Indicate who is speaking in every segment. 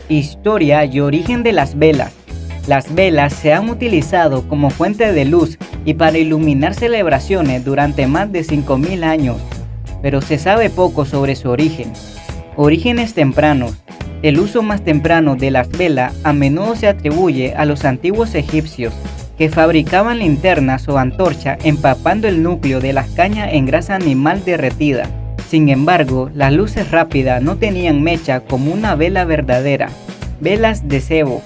Speaker 1: Historia y origen de las velas. Las velas se han utilizado como fuente de luz y para iluminar celebraciones durante más de 5000 años, pero se sabe poco sobre su origen. Orígenes tempranos. El uso más temprano de las velas a menudo se atribuye a los antiguos egipcios, que fabricaban linternas o antorchas empapando el núcleo de las cañas en grasa animal derretida. Sin embargo, las luces rápidas no tenían mecha como una vela verdadera. Velas de sebo.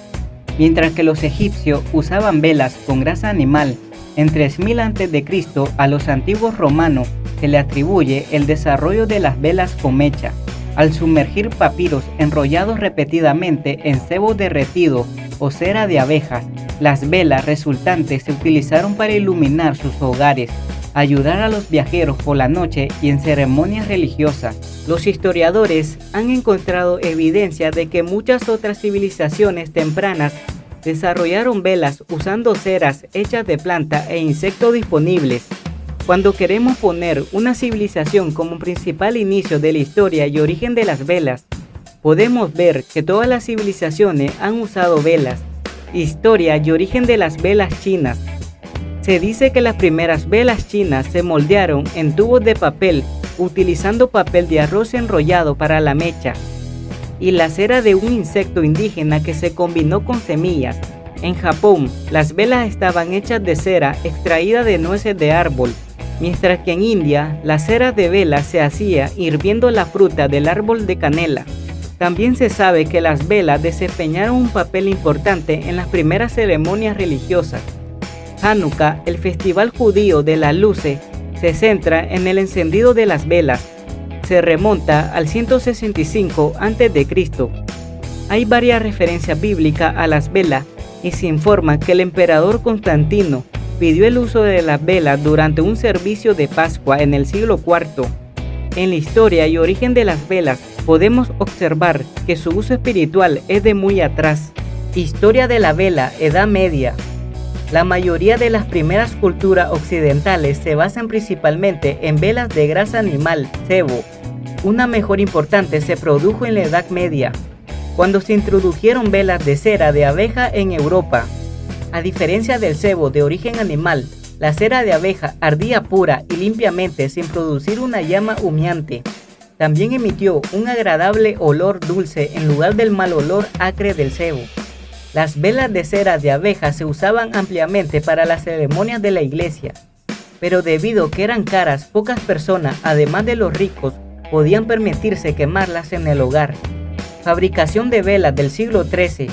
Speaker 1: Mientras que los egipcios usaban velas con grasa animal, en 3000 a.C. a los antiguos romanos se le atribuye el desarrollo de las velas con mecha, al sumergir papiros enrollados repetidamente en sebo derretido o cera de abejas. Las velas resultantes se utilizaron para iluminar sus hogares, ayudar a los viajeros por la noche y en ceremonias religiosas. Los historiadores han encontrado evidencia de que muchas otras civilizaciones tempranas desarrollaron velas usando ceras hechas de planta e insectos disponibles. Cuando queremos poner una civilización como principal inicio de la historia y origen de las velas, podemos ver que todas las civilizaciones han usado velas. Historia y origen de las velas chinas. Se dice que las primeras velas chinas se moldearon en tubos de papel utilizando papel de arroz enrollado para la mecha y la cera de un insecto indígena que se combinó con semillas. En Japón, las velas estaban hechas de cera extraída de nueces de árbol, mientras que en India, la cera de vela se hacía hirviendo la fruta del árbol de canela. También se sabe que las velas desempeñaron un papel importante en las primeras ceremonias religiosas. Hanukkah, el festival judío de las luces, se centra en el encendido de las velas. Se remonta al 165 a.C. Hay varias referencias bíblicas a las velas y se informa que el emperador Constantino pidió el uso de las velas durante un servicio de Pascua en el siglo IV. En la historia y origen de las velas podemos observar que su uso espiritual es de muy atrás. Historia de la vela, Edad Media. La mayoría de las primeras culturas occidentales se basan principalmente en velas de grasa animal, sebo. Una mejora importante se produjo en la Edad Media, cuando se introdujeron velas de cera de abeja en Europa. A diferencia del sebo de origen animal, la cera de abeja ardía pura y limpiamente sin producir una llama humeante. También emitió un agradable olor dulce en lugar del mal olor acre del sebo. Las velas de cera de abeja se usaban ampliamente para las ceremonias de la iglesia, pero debido a que eran caras, pocas personas, además de los ricos, podían permitirse quemarlas en el hogar. Fabricación de velas del siglo XIII.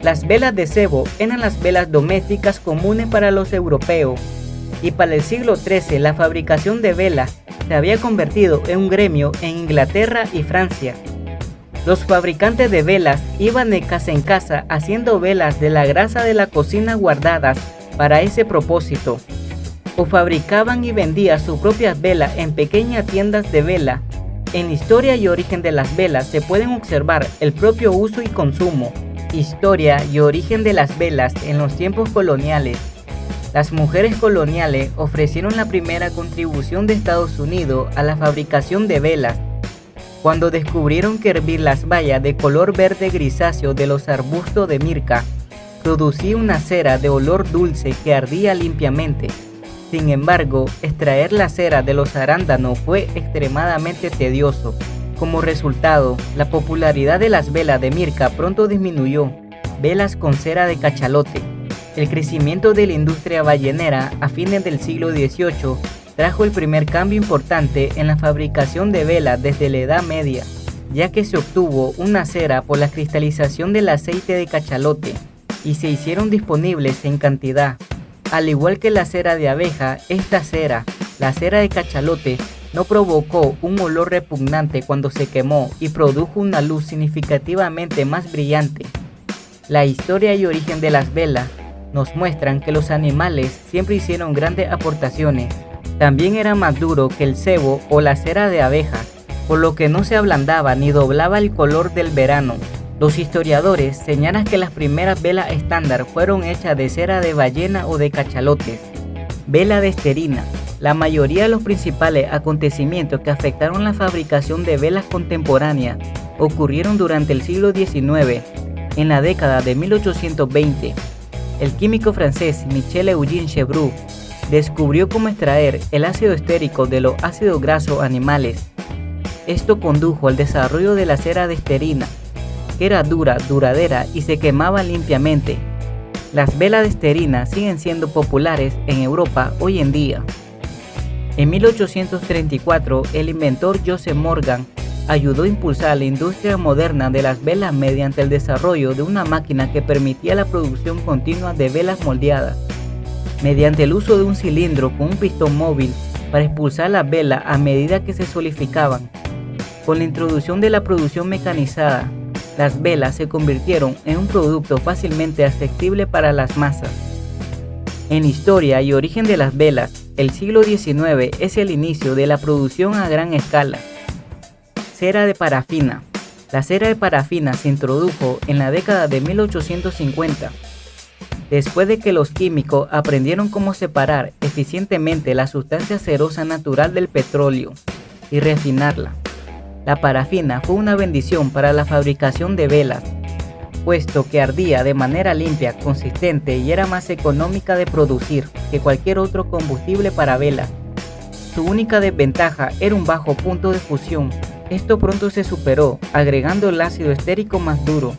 Speaker 1: Las velas de sebo eran las velas domésticas comunes para los europeos, y para el siglo XIII la fabricación de velas se había convertido en un gremio en Inglaterra y Francia. Los fabricantes de velas iban de casa en casa haciendo velas de la grasa de la cocina guardadas para ese propósito, o fabricaban y vendían sus propias velas en pequeñas tiendas de vela. En la historia y origen de las velas se pueden observar el propio uso y consumo. Historia y origen de las velas en los tiempos coloniales. Las mujeres coloniales ofrecieron la primera contribución de Estados Unidos a la fabricación de velas, cuando descubrieron que hervir las bayas de color verde grisáceo de los arbustos de mirca producía una cera de olor dulce que ardía limpiamente. Sin embargo, extraer la cera de los arándanos fue extremadamente tedioso. Como resultado, la popularidad de las velas de mirca pronto disminuyó. Velas con cera de cachalote. El crecimiento de la industria ballenera a fines del siglo XVIII trajo el primer cambio importante en la fabricación de velas desde la Edad Media, ya que se obtuvo una cera por la cristalización del aceite de cachalote y se hicieron disponibles en cantidad. Al igual que la cera de abeja, esta cera, la cera de cachalote, no provocó un olor repugnante cuando se quemó y produjo una luz significativamente más brillante. La historia y origen de las velas nos muestran que los animales siempre hicieron grandes aportaciones. También era más duro que el sebo o la cera de abeja, por lo que no se ablandaba ni doblaba el color del verano. Los historiadores señalan que las primeras velas estándar fueron hechas de cera de ballena o de cachalotes. Vela de esterina. La mayoría de los principales acontecimientos que afectaron la fabricación de velas contemporáneas ocurrieron durante el siglo XIX. En la década de 1820, el químico francés Michel-Eugène Chevreul descubrió cómo extraer el ácido estérico de los ácidos grasos animales. Esto condujo al desarrollo de la cera de esterina, que era dura, duradera y se quemaba limpiamente. Las velas de esterina siguen siendo populares en Europa hoy en día. En 1834, el inventor Joseph Morgan ayudó a impulsar la industria moderna de las velas mediante el desarrollo de una máquina que permitía la producción continua de velas moldeadas, mediante el uso de un cilindro con un pistón móvil para expulsar las velas a medida que se solidificaban. Con la introducción de la producción mecanizada, las velas se convirtieron en un producto fácilmente accesible para las masas. En historia y origen de las velas, el siglo XIX es el inicio de la producción a gran escala. Cera de parafina. La cera de parafina se introdujo en la década de 1850, después de que los químicos aprendieron cómo separar eficientemente la sustancia cerosa natural del petróleo y refinarla. La parafina fue una bendición para la fabricación de velas, puesto que ardía de manera limpia, consistente y era más económica de producir que cualquier otro combustible para velas. Su única desventaja era un bajo punto de fusión. Esto pronto se superó, agregando el ácido estérico más duro,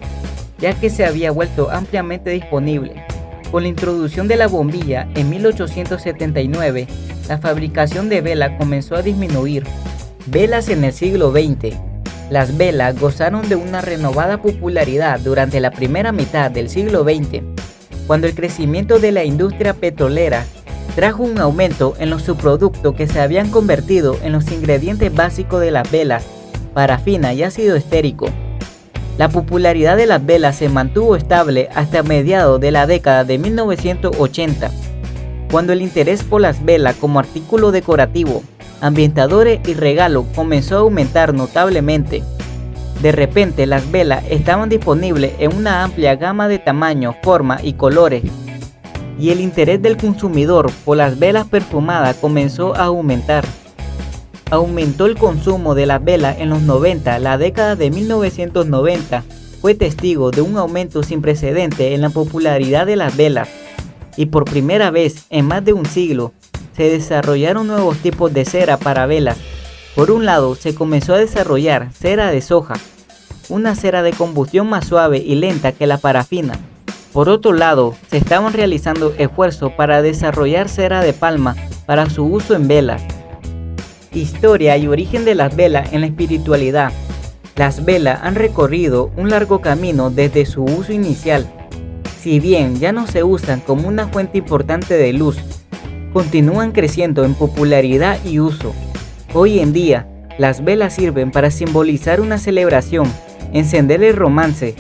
Speaker 1: ya que se había vuelto ampliamente disponible. Con la introducción de la bombilla en 1879, la fabricación de velas comenzó a disminuir. Velas en el siglo XX. Las velas gozaron de una renovada popularidad durante la primera mitad del siglo XX, cuando el crecimiento de la industria petrolera trajo un aumento en los subproductos que se habían convertido en los ingredientes básicos de las velas, parafina y ácido estérico. La popularidad de las velas se mantuvo estable hasta mediados de la década de 1980, cuando el interés por las velas como artículo decorativo, ambientadores y regalo comenzó a aumentar notablemente. De repente, las velas estaban disponibles en una amplia gama de tamaños, formas y colores, y el interés del consumidor por las velas perfumadas comenzó a aumentar. Aumentó el consumo de las velas en los 90. La década de 1990 fue testigo de un aumento sin precedente en la popularidad de las velas, y por primera vez en más de un siglo, se desarrollaron nuevos tipos de cera para velas. Por un lado, se comenzó a desarrollar cera de soja, una cera de combustión más suave y lenta que la parafina. Por otro lado, se estaban realizando esfuerzos para desarrollar cera de palma para su uso en velas. Historia y origen de las velas en la espiritualidad. Las velas han recorrido un largo camino desde su uso inicial. Si bien ya no se usan como una fuente importante de luz, continúan creciendo en popularidad y uso. Hoy en día, las velas sirven para simbolizar una celebración, encender el romance,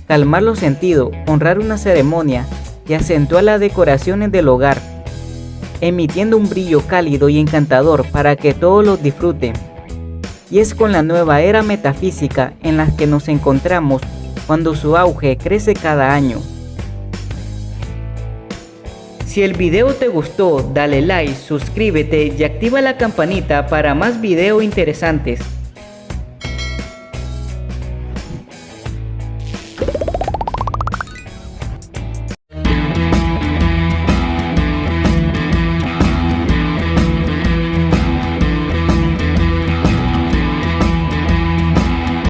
Speaker 1: calmar los sentidos, honrar una ceremonia y acentuar las decoraciones del hogar, emitiendo un brillo cálido y encantador para que todos los disfruten. Y es con la nueva era metafísica en la que nos encontramos cuando su auge crece cada año. Si el video te gustó, dale like, suscríbete y activa la campanita para más videos interesantes.